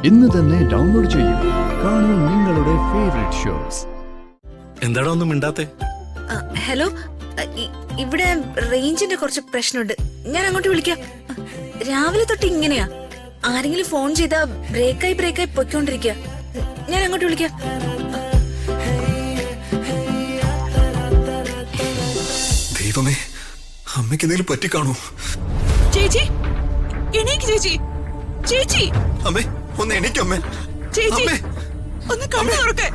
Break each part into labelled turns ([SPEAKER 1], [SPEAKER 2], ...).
[SPEAKER 1] ഇന്ന് തന്നെ ഡൗൺലോഡ് ചെയ്യൂ. കാണൂ നിങ്ങളുടെ ഫേവറേറ്റ് ഷോസ്.
[SPEAKER 2] എന്താടാ ഒന്നും മിണ്ടാത്തെ?
[SPEAKER 3] ഹലോ, ഇവിടെ റേഞ്ചിന്റെ കുറച്ച് പ്രശ്നമുണ്ട്. ഞാൻ അങ്ങോട്ട് വിളിക്കാം. രാവിലെ തൊട്ട് ഇങ്ങനെയാ. ആരെങ്കിലും ഫോൺ ചെയ്താ ബ്രേക്കായി പൊയ്ക്കൊണ്ടിരിക്കുക. ഞാൻ അങ്ങോട്ട് വിളിക്കാം.
[SPEAKER 2] ദൈവമേ, അമ്മയ്ക്ക് എന്തെങ്കിലും പറ്റിക്കാണോ?
[SPEAKER 4] ചേച്ചി എണീക്ക് ചേച്ചി. ചേച്ചി
[SPEAKER 2] അമ്മേ, ഒന്ന് എണീക്കമ്മേ.
[SPEAKER 4] ചേച്ചി ഒന്ന് കണ്ണു തുറക്കെ.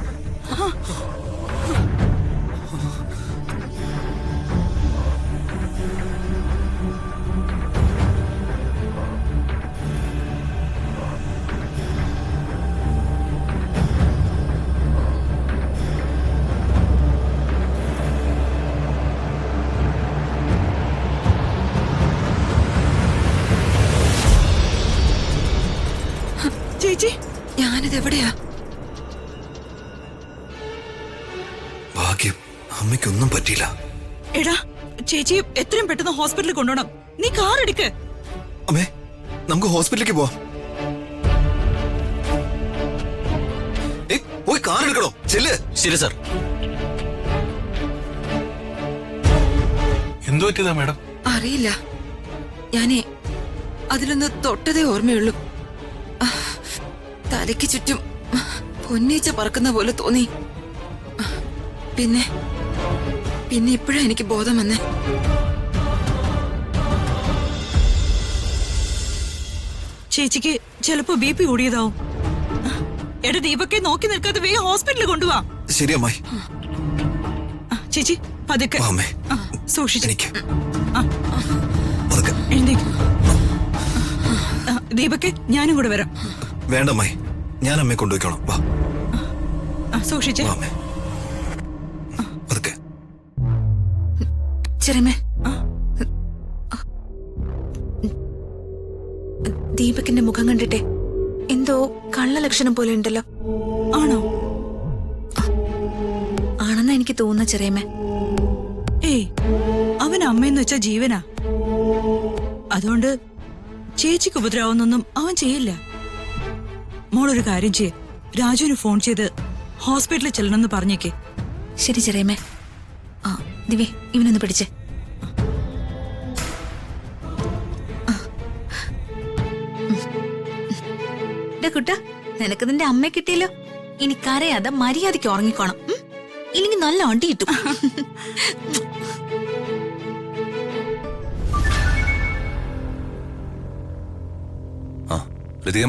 [SPEAKER 4] ചേച്ചി
[SPEAKER 3] ഞാനിത് എവിടെയാ?
[SPEAKER 2] ഭാഗ്യം, അമ്മയ്ക്കൊന്നും പറ്റിയില്ല.
[SPEAKER 4] എടാ, ചേച്ചി എത്രയും പെട്ടെന്ന് ഹോസ്പിറ്റലിൽ കൊണ്ടുപോകണം. നീ കാർ എടുക്ക്.
[SPEAKER 2] അമ്മേ, നമുക്ക് ഹോസ്പിറ്റലിലേക്ക് പോവാം. പോയി കാർ എടുക്കണോ? ചെല്ല്. ശരി സാർ. എന്തു പറ്റിയതാ മാഡം?
[SPEAKER 3] അറിയില്ല. ഞാനേ അതിലൊന്ന് തൊട്ടതേ ഓർമ്മയുള്ളൂ. തലയ്ക്ക് ചുറ്റും പൊന്നീച്ച പറക്കുന്ന പോലെ തോന്നി. പിന്നെ ഇപ്പോഴാ എനിക്ക് ബോധം വന്നേ.
[SPEAKER 4] ചേച്ചിക്ക് ചിലപ്പോ BP കൂടിയതാവും. എടാ ദീപക്കെ, നോക്കി നിൽക്കാതെ വേഗം ഹോസ്പിറ്റലിൽ കൊണ്ടുപോവാ.
[SPEAKER 2] ശരി അമ്മായി.
[SPEAKER 4] ചേച്ചി പതുക്കെ സൂക്ഷിച്ചു. ദീപക്കെ, ഞാനും കൂടെ വരാം.
[SPEAKER 2] വേണ്ട അമ്മായി, ഞാൻ അമ്മയെ കൊണ്ടുപോയിക്കോളാം. വാ,
[SPEAKER 4] സൂക്ഷിച്ചേ.
[SPEAKER 2] അതൊക്കെ
[SPEAKER 3] ചെറിയമേ, ദീപകിന്റെ മുഖം കണ്ടിട്ടെ എന്തോ കള്ള ലക്ഷണം പോലെ ഉണ്ടല്ലോ.
[SPEAKER 4] ആണോ?
[SPEAKER 3] ആണെന്നാ എനിക്ക് തോന്നുന്ന ചെറിയമേ.
[SPEAKER 4] ഏയ്, അവൻ അമ്മയെന്ന് വെച്ചാ ജീവനാ. അതുകൊണ്ട് ചേച്ചിക്ക് ഉപദ്രവമൊന്നും അവൻ ചെയ്യില്ല. മോളൊരു കാര്യം ചെയ്യ്, രാജുവിന് ഫോൺ ചെയ്ത് ഹോസ്പിറ്റലിൽ ചെല്ലണമെന്ന് പറഞ്ഞേക്കേ.
[SPEAKER 3] ശരി ചെറിയമേ. ദിവ്യ, ഇവനൊന്ന് പിടിച്ചേ. കുട്ട, നിനക്ക് നിന്റെ അമ്മയെ കിട്ടിയല്ലോ. ഇനി കരയാതെ മര്യാദയ്ക്ക് ഉറങ്ങിക്കോണം. ഇല്ലെങ്കിൽ നല്ല അടി കിട്ടും.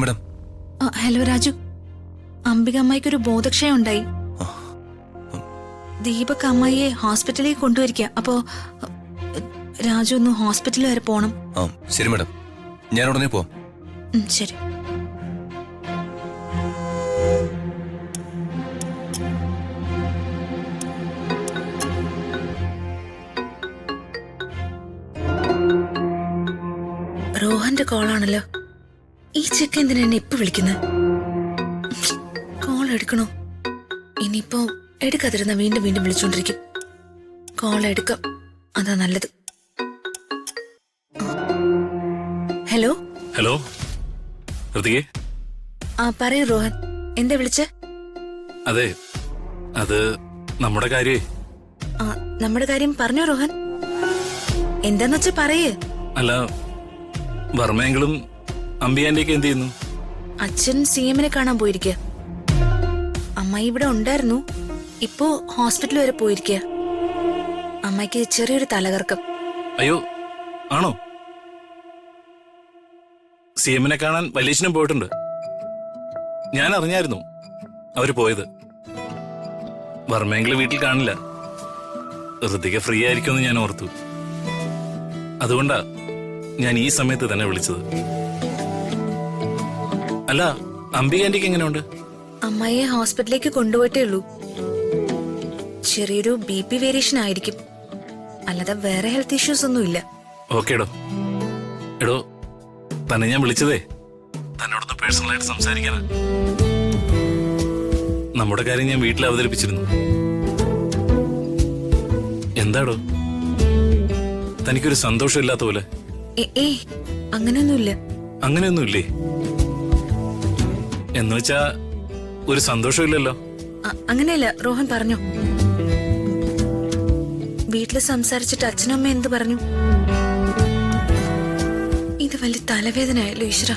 [SPEAKER 2] മേഡം.
[SPEAKER 3] ഹലോ രാജു, അംബിക അമ്മായിക്കൊരു ബോധക്ഷയം ഉണ്ടായി. ദീപക് അമ്മായിയെ ഹോസ്പിറ്റലിലേക്ക് കൊണ്ടുവരിക. അപ്പോ രാജു ഒന്ന് ഹോസ്പിറ്റലിൽ വരെ പോണം.
[SPEAKER 2] ശരി മേഡം, ഞാൻ ഉടനെ പോവാം.
[SPEAKER 3] ശരി. റോഹന്റെ കോളാണല്ലോ. ഈ ചെക്ക എന്തിനാ എന്നെ ഇപ്പൊ വിളിക്കുന്നത്? കോൾ എടുക്കണോ? ഇനിയിപ്പോ എടുക്കാതിരുന്ന വീണ്ടും വിളിച്ചോണ്ടിരിക്കും. കോൾ എടുക്കാം, അതാ നല്ലത്. ഹലോ
[SPEAKER 2] ഹലോ ഋതികേ.
[SPEAKER 3] പറയൂ റോഹൻ, എന്താ വിളിച്ചേ?
[SPEAKER 2] അതെ, അത് നമ്മുടെ കാര്യേ.
[SPEAKER 3] നമ്മുടെ കാര്യം പറഞ്ഞോ റോഹൻ. എന്താന്ന് വെച്ചാ പറയേ.
[SPEAKER 2] അല്ല, വർമ്മയെങ്കിലും അമ്പിയാന്റിയൊക്കെ എന്ത് ചെയ്യുന്നു?
[SPEAKER 3] അച്ഛൻ CM-നെ കാണാൻ പോയിരിക്കുക. അമ്മായി ഇവിടെ ഉണ്ടായിരുന്നു, ഇപ്പോ ഹോസ്പിറ്റൽ വരെ പോയിരിക്കുക. അമ്മയ്ക്ക് ചെറിയൊരു തലകറക്കം.
[SPEAKER 2] അയ്യോ, ആണോ? CM-നെ കാണാൻ വല്യേച്ചനും പോയിട്ടുണ്ട്. ഞാൻ അറിഞ്ഞായിരുന്നു അവര് പോയത്. വർമ്മയെങ്കിലും വീട്ടിൽ കാണില്ല. ഋതിക ഫ്രീ ആയിരിക്കുമെന്ന് ഞാൻ ഓർത്തു. അതുകൊണ്ടാ ഞാൻ ഈ സമയത്ത് തന്നെ വിളിച്ചത്. അല്ല, അംബികാന്റിക്ക് എങ്ങനെയുണ്ട്?
[SPEAKER 3] അമ്മയെ ഹോസ്പിറ്റലിലേക്ക് കൊണ്ടുപോയിട്ടേ ഉള്ളൂ. ചെറിയൊരു BP വേരിയേഷൻ ആയിരിക്കും, അല്ലാതെ വേറെ ഹെൽത്ത് ഇഷ്യൂസ് ഒന്നും ഇല്ല.
[SPEAKER 2] ഓക്കേടോ. എടോ, തന്നെ ഞാൻ വിളിച്ചതേ തന്നോടൊന്ന് പേഴ്സണലായിട്ട് സംസാരിക്കാനാ. നമ്മുടെ കാര്യം ഞാൻ വീട്ടിൽ അവതരിപ്പിച്ചിരുന്നു. എന്താടോ, തനിക്കൊരു സന്തോഷമില്ലാത്ത പോലെ?
[SPEAKER 3] അങ്ങനെയൊന്നുമില്ല.
[SPEAKER 2] അങ്ങനെയൊന്നുമില്ലേ? എന്നുവെച്ചാ ഒരു സന്തോഷമില്ലല്ലോ.
[SPEAKER 3] അങ്ങനെയല്ല, റോഹൻ പറഞ്ഞു. വീട്ടില് സംസാരിച്ചിട്ട് അച്ഛനും അമ്മ എന്ത് പറഞ്ഞു? ഇത് വലിയ തലവേദനയായല്ലോ ഈശ്വര.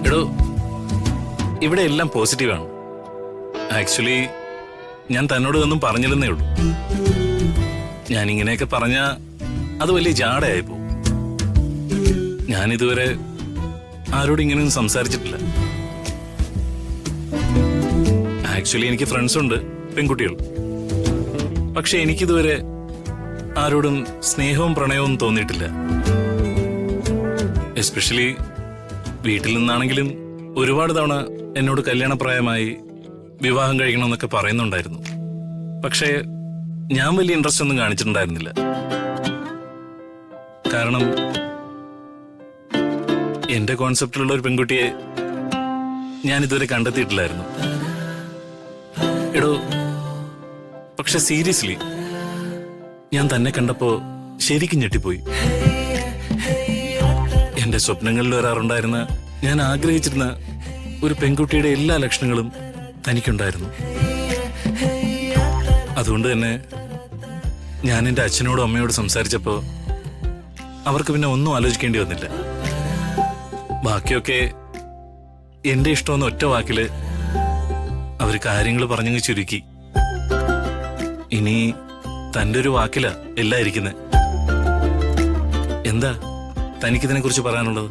[SPEAKER 2] എടോ, ഇവിടെ എല്ലാം പോസിറ്റീവാണ്. ആക്ച്വലി ഞാൻ തന്നോട് ഒന്നും പറഞ്ഞില്ലെന്നേ ഉള്ളൂ. ഞാൻ ഇങ്ങനെയൊക്കെ പറഞ്ഞ അത് വലിയ ജാടയായിപ്പോ. ഞാനിതുവരെ ആരോടും ഇങ്ങനെയൊന്നും സംസാരിച്ചിട്ടില്ല. ആക്ച്വലി എനിക്ക് ഫ്രണ്ട്സ് ഉണ്ട്, പെൺകുട്ടികൾ. പക്ഷെ എനിക്കിതുവരെ ആരോടും സ്നേഹവും പ്രണയവും തോന്നിയിട്ടില്ല. എസ്പെഷ്യലി വീട്ടിൽ നിന്നാണെങ്കിലും ഒരുപാട് തവണ എന്നോട് കല്യാണപ്രായമായി വിവാഹം കഴിക്കണമെന്നൊക്കെ പറയുന്നുണ്ടായിരുന്നു. പക്ഷേ ഞാൻ വലിയ ഇൻട്രസ്റ്റ് ഒന്നും കാണിച്ചിട്ടുണ്ടായിരുന്നില്ല. കാരണം എന്റെ കോൺസെപ്റ്റിലുള്ള ഒരു പെൺകുട്ടിയെ ഞാൻ ഇതുവരെ കണ്ടെത്തിയിട്ടില്ലായിരുന്നു. എടോ, പക്ഷെ സീരിയസ്ലി ഞാൻ തന്നെ കണ്ടപ്പോ ശരിക്കും ഞെട്ടിപ്പോയി. എന്റെ സ്വപ്നങ്ങളിൽ വരാറുണ്ടായിരുന്ന, ഞാൻ ആഗ്രഹിച്ചിരുന്ന ഒരു പെൺകുട്ടിയുടെ എല്ലാ ലക്ഷണങ്ങളും തനിക്കുണ്ടായിരുന്നു. അതുകൊണ്ട് തന്നെ ഞാൻ എന്റെ അച്ഛനോടും അമ്മയോടും സംസാരിച്ചപ്പോ അവർക്ക് പിന്നെ ഒന്നും ആലോചിക്കേണ്ടി വന്നില്ല. ബാക്കിയൊക്കെ എന്റെ ഇഷ്ടമെന്ന് ഒറ്റ വാക്കില് അവര് കാര്യങ്ങൾ പറഞ്ഞങ്ങ് ചുരുക്കി. ഇനി തന്റെ ഒരു വാക്കില എല്ലാം ഇരിക്കുന്നത്. എന്താ തനിക്കിതിനെ കുറിച്ച് പറയാനുള്ളത്?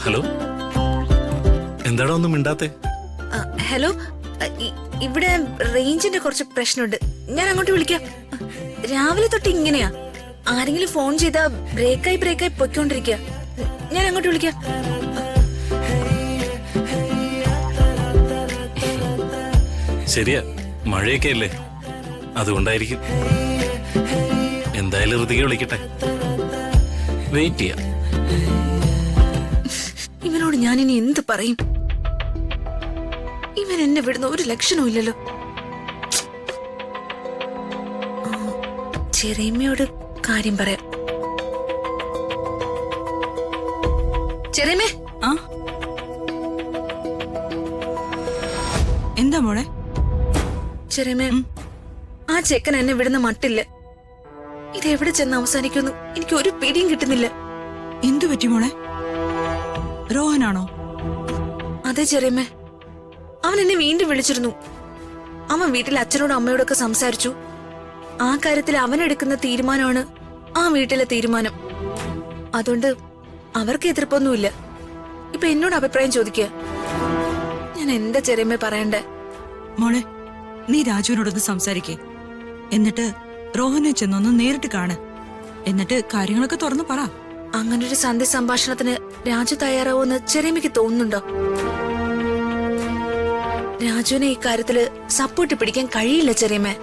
[SPEAKER 2] ഹലോ, എന്താടാ ഒന്നും മിണ്ടാത്തെ?
[SPEAKER 3] ഹലോ, ഇവിടെ റേഞ്ചിന്റെ കുറച്ച് പ്രശ്നമുണ്ട്. ഞാൻ അങ്ങോട്ട് വിളിക്കാം. രാവിലെ തൊട്ട് ഇങ്ങനെയാ. ആരെങ്കിലും ഫോൺ ചെയ്താ ബ്രേക്കായി പൊയ്ക്കൊണ്ടിരിക്കുക. ഞാൻ അങ്ങോട്ട് വിളിക്കാം.
[SPEAKER 2] ശരിയാ, മഴയൊക്കെ അല്ലേ, അതുകൊണ്ടായിരിക്കും. എന്തായാലും ഋതിക വിളിക്കട്ടെ, വെയിറ്റ് ചെയ്യാം.
[SPEAKER 3] ഇവനോട് ഞാൻ ഇനി എന്ത് പറയും? ഇവൻ എന്നെ വിടുന്ന ഒരു ലക്ഷണവും ഇല്ലല്ലോ. ചെറിയമ്മയോട് കാര്യം പറയാം. ചെറിയമ്മേ.
[SPEAKER 4] ആ എന്താ മോളെ?
[SPEAKER 3] ചെറിയമ്മേ, ആ ചെക്കൻ എന്നെ വിടുന്ന മട്ടില്ല. ഇത് എവിടെ ചെന്ന് അവസാനിക്കുന്നു എനിക്ക് ഒരു പിടിയും കിട്ടുന്നില്ല.
[SPEAKER 4] എന്തു പറ്റി മോളെ? രോഹനാണോ?
[SPEAKER 3] അതെ ചെറിയമ്മേ, അവൻ എന്നെ വീണ്ടും വിളിച്ചിരുന്നു. അവൻ വീട്ടിൽ അച്ഛനോടും അമ്മയോടൊക്കെ സംസാരിച്ചു. ആ കാര്യത്തിൽ അവനെടുക്കുന്ന തീരുമാനമാണ് ആ വീട്ടിലെ തീരുമാനം. അതുകൊണ്ട് അവർക്ക് എതിർപ്പൊന്നുമില്ല. ഇപ്പൊ എന്നോട് അഭിപ്രായം ചോദിക്കുക. ഞാൻ എന്താ ചെറിയമ്മേ പറയണ്ടേ?
[SPEAKER 4] മോളെ, നീ രാജുവിനോടൊന്ന് സംസാരിക്കേ. എന്നിട്ട് രോഹനെ ചെന്നൊന്ന് നേരിട്ട് കാണ്. എന്നിട്ട് കാര്യങ്ങളൊക്കെ തുറന്നു പറ.
[SPEAKER 3] അങ്ങനൊരു സന്ധി സംഭാഷണത്തിന് രാജു തയ്യാറാവുമെന്ന് ചെറിയമ്മയ്ക്ക് തോന്നുന്നുണ്ടോ? രാജുവിനെ ഈ കാര്യത്തില് സപ്പോർട്ട് പിടിക്കാൻ കഴിയില്ല ചെറിയമ്മേ.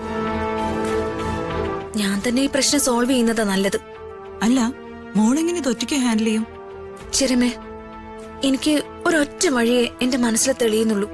[SPEAKER 3] ഞാൻ തന്നെ ഈ പ്രശ്നം സോൾവ് ചെയ്യുന്നതാ നല്ലത്.
[SPEAKER 4] അല്ല, മോളെങ്ങനെ ഇത് ഒറ്റയ്ക്ക് ഹാൻഡിൽ ചെയ്യും?
[SPEAKER 3] ചെറിയമ്മേ, എനിക്ക് ഒരൊറ്റ വഴിയെ എന്റെ മനസ്സിൽ തെളിയുന്നുള്ളൂ.